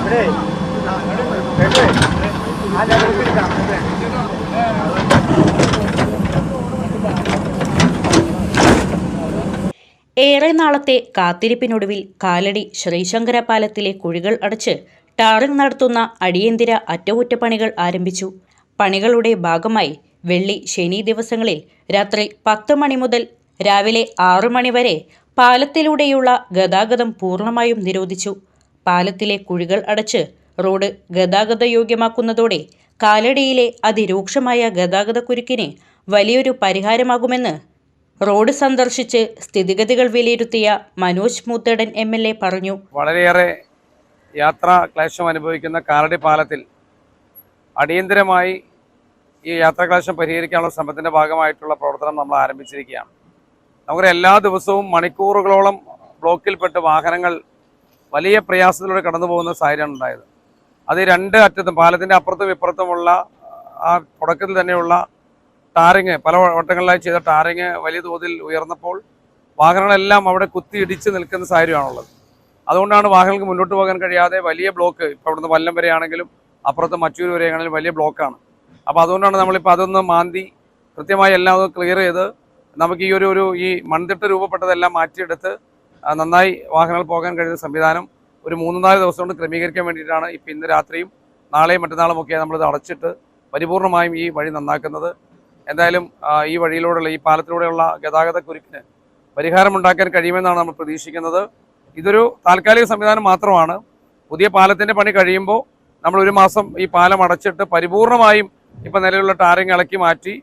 ഏറെ നാളത്തെ കാത്തിരിപ്പിനൊടുവിൽ കാലടി ശ്രീശങ്കര പാലത്തിലെ കുഴികൾ അടച്ച് ടാറിംഗ് നടത്തുന്ന അടിയന്തര അറ്റകുറ്റപ്പണികൾ ആരംഭിച്ചു. പണികളുടെ ഭാഗമായി വെള്ളി, ശനി ദിവസങ്ങളിൽ രാത്രി 10 മണി മുതൽ രാവിലെ 6 മണി വരെ പാലത്തിലൂടെയുള്ള ഗതാഗതം പൂർണ്ണമായും നിരോധിച്ചു. പാലത്തിലെ കുഴികൾ അടച്ച് റോഡ് ഗതാഗതയോഗ്യമാക്കുന്നതോടെ കാലടിയിലെ അതിരൂക്ഷമായ ഗതാഗതക്കുരുക്കിന് വലിയൊരു പരിഹാരമാകുമെന്ന് റോഡ് സന്ദർശിച്ച് സ്ഥിതിഗതികൾ വിലയിരുത്തിയ മനോജ് മൂത്തേടൻ MLA പറഞ്ഞു. വളരെയേറെ യാത്രാ ക്ലേശം അനുഭവിക്കുന്ന കാലടി പാലത്തിൽ അടിയന്തരമായി ഈ യാത്രാക്ലേശം പരിഹരിക്കാനുള്ള ശ്രമത്തിൻ്റെ ഭാഗമായിട്ടുള്ള പ്രവർത്തനം നമ്മൾ ആരംഭിച്ചിരിക്കുകയാണ്. നമുക്ക് എല്ലാ ദിവസവും മണിക്കൂറുകളോളം ബ്ലോക്കിൽപ്പെട്ട് വാഹനങ്ങൾ വലിയ പ്രയാസത്തിലൂടെ കടന്നു പോകുന്ന സാഹചര്യമാണ് ഉണ്ടായത്. അത് രണ്ട് അറ്റത്തും പാലത്തിൻ്റെ അപ്പുറത്തും ഇപ്പുറത്തുമുള്ള ആ തുടക്കത്തിൽ തന്നെയുള്ള ടാറിങ്, പല വട്ടങ്ങളിലായി ചെയ്ത ടാറിങ് വലിയ തോതിൽ ഉയർന്നപ്പോൾ വാഹനങ്ങളെല്ലാം അവിടെ കുത്തിയിടിച്ച് നിൽക്കുന്ന സാഹചര്യമാണുള്ളത്. അതുകൊണ്ടാണ് വാഹനങ്ങൾക്ക് മുന്നോട്ട് പോകാൻ കഴിയാതെ വലിയ ബ്ലോക്ക്, ഇപ്പോൾ ഇവിടുന്ന് വല്ലം വരെയാണെങ്കിലും അപ്പുറത്ത് മച്ചൂർ വരെയാണെങ്കിലും വലിയ ബ്ലോക്കാണ്. അപ്പോൾ അതുകൊണ്ടാണ് നമ്മളിപ്പോൾ അതൊന്ന് മാന്തി കൃത്യമായി എല്ലാം ഒന്ന് ക്ലിയർ ചെയ്ത് നമുക്ക് ഈ മൺതിട്ട് രൂപപ്പെട്ടതെല്ലാം മാറ്റിയെടുത്ത് നന്നായി വാഹനങ്ങൾ പോകാൻ കഴിയുന്ന സംവിധാനം ഒരു 3-4 ദിവസം കൊണ്ട് ക്രമീകരിക്കാൻ വേണ്ടിയിട്ടാണ് ഇപ്പോൾ ഇന്ന് രാത്രിയും നാളെയും മറ്റന്നാളും ഒക്കെ നമ്മളിത് അടച്ചിട്ട് പരിപൂർണമായും ഈ വഴി നന്നാക്കുന്നത്. എന്തായാലും ഈ വഴിയിലൂടെയുള്ള ഈ പാലത്തിലൂടെയുള്ള ഗതാഗത കുരുക്കിന് പരിഹാരമുണ്ടാക്കാൻ കഴിയുമെന്നാണ് നമ്മൾ പ്രതീക്ഷിക്കുന്നത്. ഇതൊരു താൽക്കാലിക സംവിധാനം മാത്രമാണ്. പുതിയ പാലത്തിൻ്റെ പണി കഴിയുമ്പോൾ നമ്മൾ 1 മാസം ഈ പാലം അടച്ചിട്ട് പരിപൂർണമായും ഇപ്പോൾ നിലവിലുള്ള ടാറിങ് ഇളക്കി മാറ്റി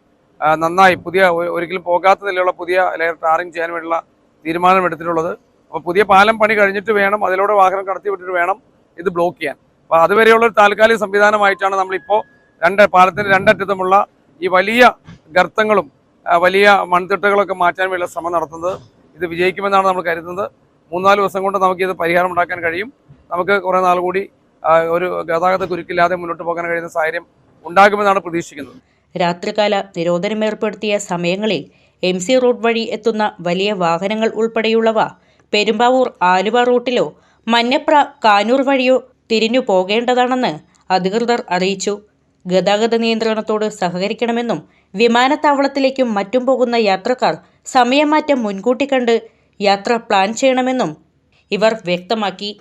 നന്നായി പുതിയ ഒരിക്കലും പോകാത്ത നിലയിലുള്ള പുതിയ ലെയർ ടാറിങ് ചെയ്യാൻ വേണ്ടിയുള്ള തീരുമാനം എടുത്തിട്ടുള്ളത്. അപ്പോൾ പുതിയ പാലം പണി കഴിഞ്ഞിട്ട് വേണം, അതിലൂടെ വാഹനം കടത്തി വിട്ടിട്ട് വേണം ഇത് ബ്ലോക്ക് ചെയ്യാൻ. അപ്പോൾ അതുവരെയുള്ള ഒരു താൽക്കാലിക സംവിധാനമായിട്ടാണ് നമ്മളിപ്പോൾ പാലത്തിൻ്റെ രണ്ടറ്റത്തുമുള്ള ഈ വലിയ ഗർത്തങ്ങളും വലിയ മൺതിട്ടകളൊക്കെ മാറ്റാൻ വേണ്ടിയുള്ള ശ്രമം നടത്തുന്നത്. ഇത് വിജയിക്കുമെന്നാണ് നമ്മൾ കരുതുന്നത്. 3-4 ദിവസം കൊണ്ട് നമുക്കിത് പരിഹാരം ഉണ്ടാക്കാൻ കഴിയും. നമുക്ക് കുറേ നാൾ കൂടി ഒരു ഗതാഗത കുരുക്കില്ലാതെ മുന്നോട്ട് പോകാൻ കഴിയുന്ന സാഹചര്യം ഉണ്ടാകുമെന്നാണ് പ്രതീക്ഷിക്കുന്നത്. രാത്രികാല നിരോധനം ഏർപ്പെടുത്തിയ സമയങ്ങളിൽ MC റോഡ് വഴി എത്തുന്ന വലിയ വാഹനങ്ങൾ ഉൾപ്പെടെയുള്ളവ പെരുമ്പാവൂർ ആലുവ റൂട്ടിലോ മഞ്ഞപ്ര കാനൂർ വഴിയോ തിരിഞ്ഞു പോകേണ്ടതാണെന്ന് അധികൃതർ അറിയിച്ചു. ഗതാഗത നിയന്ത്രണത്തോട് സഹകരിക്കണമെന്നും വിമാനത്താവളത്തിലേക്കും മറ്റും പോകുന്ന യാത്രക്കാർ സമയമാറ്റം മുൻകൂട്ടി കണ്ട് യാത്ര പ്ലാൻ ചെയ്യണമെന്നും ഇവർ വ്യക്തമാക്കി.